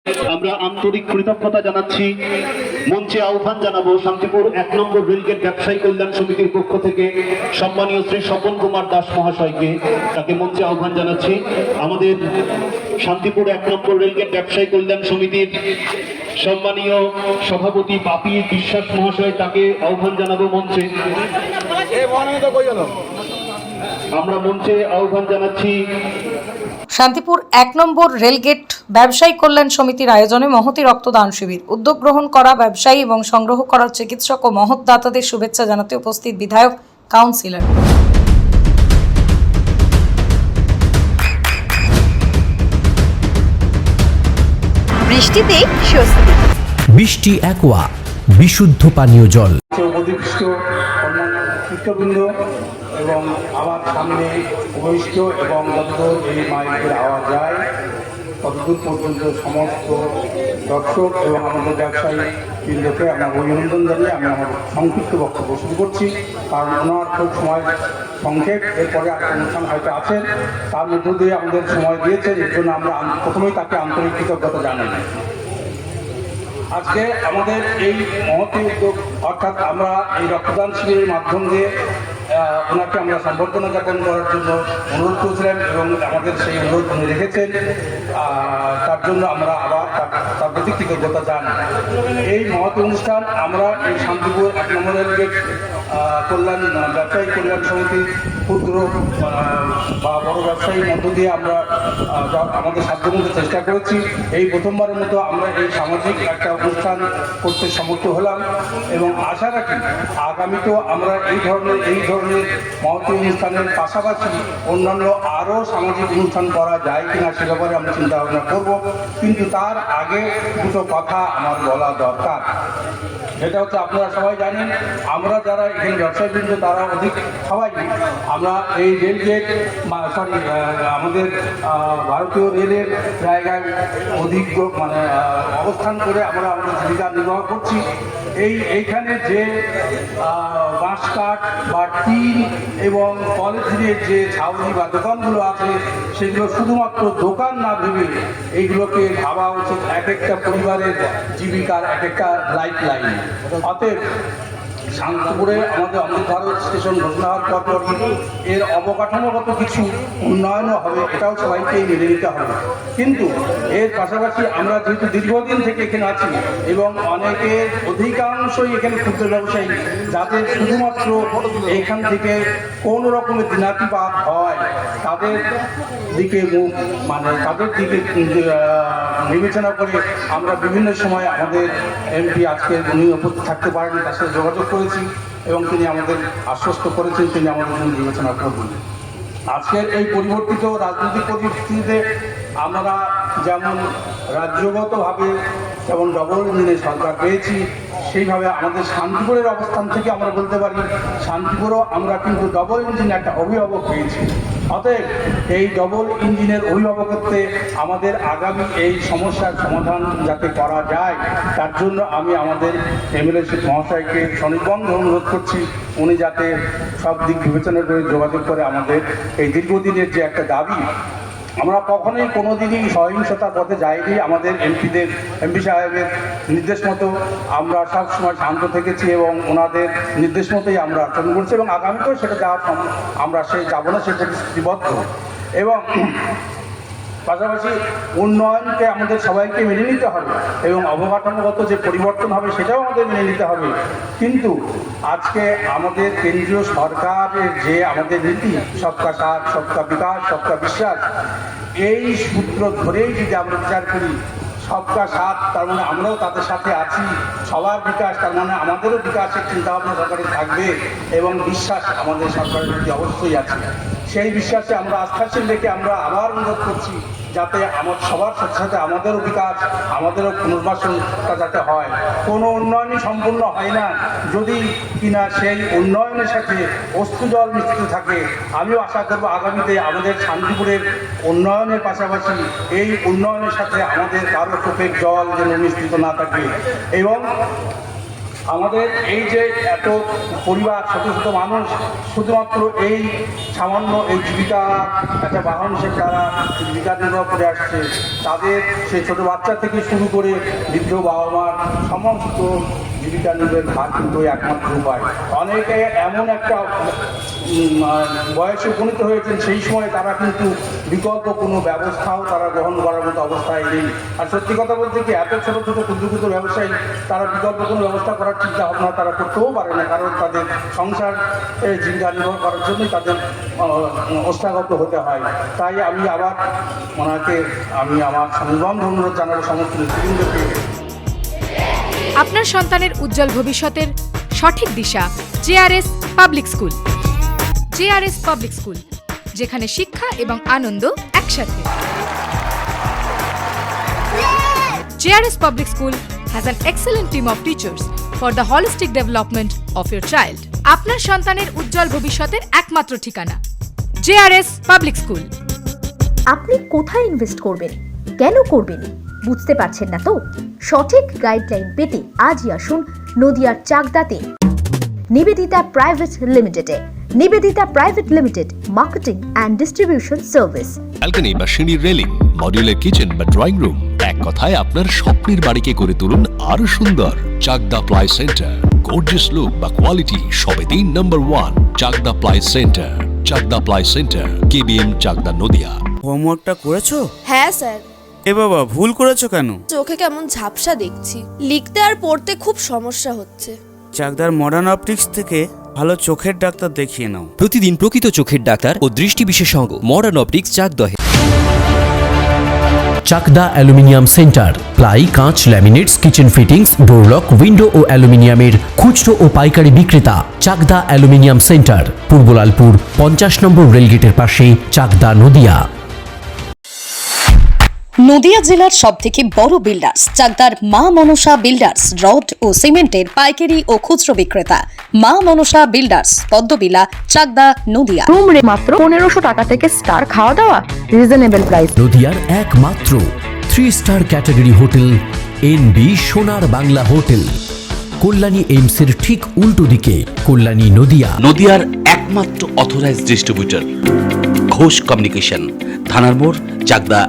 আমরা আন্তরিক কৃতজ্ঞতা জানাচ্ছি। মঞ্চে আহ্বান জানাবো শান্তিপুর 1 নম্বর রেলগেট ব্যবসায়ী কল্যাণ সমিতির পক্ষ থেকে সম্মানীয় শ্রী স্বপন কুমার দাস মহাশয়কে। তাকে মঞ্চে আহ্বান জানাচ্ছি। আমাদের শান্তিপুর 1 নম্বর রেলগেট ব্যবসায়ী কল্যাণ সমিতির সম্মানীয় সভাপতি বাপি বিশ্বাস মহাশয়, তাকে আহ্বান জানাবো মঞ্চে। আমরা মঞ্চে আহ্বান জানাচ্ছি। শান্তিপুর 1 নম্বর রেলগেট ব্যবসায়ী কল্যাণ সমিতির আয়োজনে মহতী রক্তদান শিবির। উদ্যোগ গ্রহণ করা ব্যবসায়ী এবং সংগ্রহ করা চিকিৎসক ও মহৎ দাতাদের শুভেচ্ছা জানাতে উপস্থিত বিধায়ক, কাউন্সিলর। বৃষ্টিতে স্বস্তি। বৃষ্টি অ্যাকোয়া বিশুদ্ধ পানীয় জল। অধিষ্ঠ অন্যান্য শিক্ষকবৃন্দ এবং আমার সামনে উপবিষ্ট এবং যতদূর এই মাইকের আওয়াজ যায় ততদূর পর্যন্ত সমস্ত দর্শক এবং আমাদের ব্যবসায়ী বৃন্দকে আমরা অভিনন্দন জানিয়ে আমি আমার সংক্ষিপ্ত বক্তব্য শুরু করছি, কারণ ওনার খুব সময় সংক্ষেপ, এরপরে একটা অনুষ্ঠান হয়তো আছেন, তার মধ্য দিয়ে আমাদের সময় দিয়েছেন, এর জন্য আমরা প্রথমেই তাকে আন্তরিক কৃতজ্ঞতা জানাই। আজকে আমাদের এই মহতী উদ্যোগ, অর্থাৎ আমরা এই রক্তদান শিবিরের মাধ্যম দিয়ে ওনাকে আমরা সম্বর্ধনা জ্ঞাপন করার জন্য অনুরোধ করেছিলেন এবং আমাদের সেই অনুরোধ উনি রেখেছেন, তার জন্য আমরা আবার তার প্রতি কৃতজ্ঞতা জানাই। এই মহতী অনুষ্ঠান আমরা এই শান্তিপুর 1 নম্বর রেলগেট কল্যাণ ব্যবসায়ী কল্যাণ সমিতি ক্ষুদ্র বা বড় ব্যবসায়ীর মধ্য দিয়ে আমরা আমাদের সাধ্যমতো চেষ্টা করেছি। এই প্রথমবারের মতো আমরা এই সামাজিক একটা অনুষ্ঠান করতে সমর্থ হলাম এবং আশা রাখি আগামীতেও আমরা এই ধরনের মহতী অনুষ্ঠানের পাশাপাশি অন্যান্য আরও সামাজিক অনুষ্ঠান করা যায় কিনা সে ব্যাপারে আমরা চিন্তা ভাবনা করব। কিন্তু তার আগে দুটো কথা আমার বলা দরকার। সেটা হচ্ছে, আপনারা সবাই জানেন আমরা যারা এখানে ব্যবসায়ীবৃন্দ তারা অধিক সবাই আমরা এই রেলগেট আমাদের ভারতীয় রেলের জায়গায় অধিক অবস্থান করে আমরা আমাদের জীবিকা নির্বাহ করছি। এইখানে যে বাঁশ কাঠ বা টিন এবং পলিথিনের যে ছাউনি বা দোকানগুলো আছে সেগুলো শুধুমাত্র দোকান না ভেবে এইগুলোকে ভাবা উচিত এক একটা পরিবারের জীবিকার এক একটা লাইফ লাইন। অতএব শান্তিপুরে আমাদের অমৃত ভারত স্টেশন ঘোষণা হওয়ার পর এর অবকাঠামোগত কিছু উন্নয়নও হবে, এটাও সবাইকেই মেনে নিতে হবে। কিন্তু এর পাশাপাশি আমরা যেহেতু দীর্ঘদিন থেকে এখানে আছি এবং অনেকের অধিকাংশই এখানে ক্ষুদ্র ব্যবসায়ী, যাদের শুধুমাত্র এইখান থেকে কোনো রকমের দিনাতিপাত হয় তাদের দিকে তাদের দিকে বিবেচনা করে আমরা বিভিন্ন সময় আমাদের এমপি আজকে উনি উপস্থিত থাকতে পারেন, তার সাথে যোগাযোগ করেছি এবং তিনি আমাদের আশ্বস্ত করেছেন তিনি আমাদের জন্য বিবেচনা করবেন। আজকের এই পরিবর্তিত রাজনৈতিক পরিস্থিতিতে আমরা যেমন রাজ্যগতভাবে যেমন ডবল ইঞ্জিনের সরকার পেয়েছি, সেইভাবে আমাদের শান্তিপুরের অবস্থান থেকে আমরা বলতে পারি শান্তিপুরও আমরা কিন্তু ডবল ইঞ্জিন একটা অভিভাবক পেয়েছি। অতএব এই ডবল ইঞ্জিনের অভিভাবকত্বে আমাদের আগামী এই সমস্যার সমাধান যাতে করা যায় তার জন্য আমি আমাদের এমএলএ মহাশয়কে সনির্বন্ধ অনুরোধ করছি, উনি যাতে সব দিক বিবেচনা করে যোগাযোগ করে আমাদের এই দীর্ঘদিনের যে একটা দাবি, আমরা কখনোই কোনো দিনই সহিংসতার পথে যাইনি। আমাদের এমপি সাহেবের নির্দেশ মতো আমরা সবসময় শান্ত থেকেছি এবং ওনাদের নির্দেশ মতোই আমরা আচরণ করছি এবং আগামীতেও সেটা যাওয়ার আমরা যাবো না, সে প্রতিশ্রুতিবদ্ধ। এবং পাশাপাশি উন্নয়নকে আমাদের সবাইকে মেনে নিতে হবে এবং অবকাঠামোগত যে পরিবর্তন হবে সেটাও আমাদের মেনে নিতে হবে। কিন্তু আজকে আমাদের কেন্দ্রীয় সরকারের যে আমাদের নীতি সবকা সাথ, সবকা বিকাশ, সবকা বিশ্বাস, এই সূত্র ধরেই যদি আমরা বিচার করি, সবকা সাথ তার মানে আমরাও তাদের সাথে আছি, সবার বিকাশ তার মানে আমাদেরও বিকাশের চিন্তাভাবনা সরকারের থাকবে এবং বিশ্বাস আমাদের সরকারের প্রতি অবশ্যই আছে। সেই বিশ্বাসে আমরা আস্থাশীল রেখে আমরা আবার অনুরোধ করছি যাতে সবার সাথে সাথে আমাদেরও বিকাশ, আমাদেরও পুনর্বাসনটা যাতে হয়। কোনো উন্নয়নই সম্পূর্ণ হয় না যদি কিনা সেই উন্নয়নের সাথে অস্ত্র জল মিশ্রিত থাকে। আমিও আশা করবো আগামীতে আমাদের শান্তিপুরের উন্নয়নের পাশাপাশি এই উন্নয়নের সাথে আমাদের কারো চোখের জল যেন মিশ্রিত না থাকে এবং আমাদের এই যে এত পরিবার, ছোট ছোট মানুষ শুধুমাত্র এই সামান্য এই জীবিকা একটা বাহন হিসেবে তারা জীবিকা নির্বাহ করে আসছে, তাদের সেই ছোট বাচ্চা থেকে শুরু করে বৃদ্ধ বাবা মার সমস্ত জীবিকা নির্বাহের ভাগ কিন্তু একমাত্র উপায়। অনেকে এমন একটা বয়সে উপনীত হয়েছেন, সেই সময় তারা কিন্তু বিকল্প কোনো ব্যবস্থাও তারা গ্রহণ করার মতো অবস্থায় নেই। আর সত্যি কথা বলতে কি, এত ছোটো ছোটো ক্ষুদ্র ক্ষুদ্র ব্যবসায়ী তারা বিকল্প কোনো ব্যবস্থা করার চিন্তা ভাবনা তারা করতেও পারে না, কারণ তাদের সংসার জীবিকা নির্বাহ করার জন্যই তাদের ওষ্ঠাগত হতে হয়। তাই আমি আবার ওনাকে আমার সংগ্রাম অনুরোধ জানাবো সমস্ত নেতৃবৃন্দকে। আপনার সন্তানের উজ্জ্বল ভবিষ্যতের সঠিক দিশা JRS public school. JRS public school, যেখানে শিক্ষা এবং আনন্দ একসাথে। JRS public school has an excellent team of teachers for the holistic development of your child. আপনার সন্তানের উজ্জ্বল ভবিষ্যতের একমাত্র ঠিকানা জেআরএস পাবলিক স্কুল। আপনি কোথায় ইনভেস্ট করবেন, কেন করবেন, বুঝতে পারছেন না তো? সঠিক গাইডলাইন পেতে আজই আসুন নদিয়ার চাকদাতে নিবেদিতা প্রাইভেট লিমিটেডে। Nivedita private limited, marketing and distribution service. Balcony বা সিঁড়ির রেলিং, মডিউলার কিচেন বা ড্রয়িং রুম, এক কথায় আপনার স্বপ্নের বাড়িকে করে তুলুন আরো সুন্দর। Chakdah ply centre, gorgeous look বা কোয়ালিটি সবেতেই number 1। Chakdah ply centre, Chakdah ply centre, KBM, Chakdah, Nadia. হোমওয়ার্কটা করেছো? হ্যাঁ স্যার। এ বাবা, ভুল করেছো কেন? চোখে কেমন ঝাপসা দেখছি, লিখতে আর পড়তে খুব সমস্যা হচ্ছে। চাকদার মডার্ন অপটিক্স থেকে ভালো চোখের ডাক্তার দেখিয়ে নাও। প্রতিদিন প্রকৃত চোখের ডাক্তার ও দৃষ্টি বিশেষজ্ঞ মডার্ন অপটিক্স চাকদহে। চাকদা অ্যালুমিনিয়াম সেন্টার, প্লাই, কাঁচ, laminates, kitchen fittings, door lock, window ও অ্যালুমিনিয়ামের খুচরো ও পাইকারি বিক্রেতা। চাকদা অ্যালুমিনিয়াম সেন্টার, পূর্ব লালপুর 50 নম্বর রেলগেটের পাশে, চাকদা, নদিয়া। নদিয়া জেলার সবথেকে বড় বিল্ডার্স চাকদার মা মনসা বিল্ডার্স, রড ও সিমেন্টের পাইকারি ও খুচরো বিক্রেতা। মা মনসা বিল্ডার্স, পদ্মবিলা, চাকদা, নদিয়া। রুম রে মাত্র 1500 টাকা থেকে স্টার, খাওয়া দাওয়া রিজনেবল প্রাইস। নদিয়ার একমাত্র 3 স্টার ক্যাটাগরি হোটেল এনবি সোনার বাংলা হোটেল, কল্যাণী এইমসের ঠিক উল্টো দিকে, কল্যাণী, নদিয়া। নদিয়ার একমাত্র অথরাইজড ডিস্ট্রিবিউটর ঘোষ কমিউনিকেশন, থানার মোড়, চাকদা।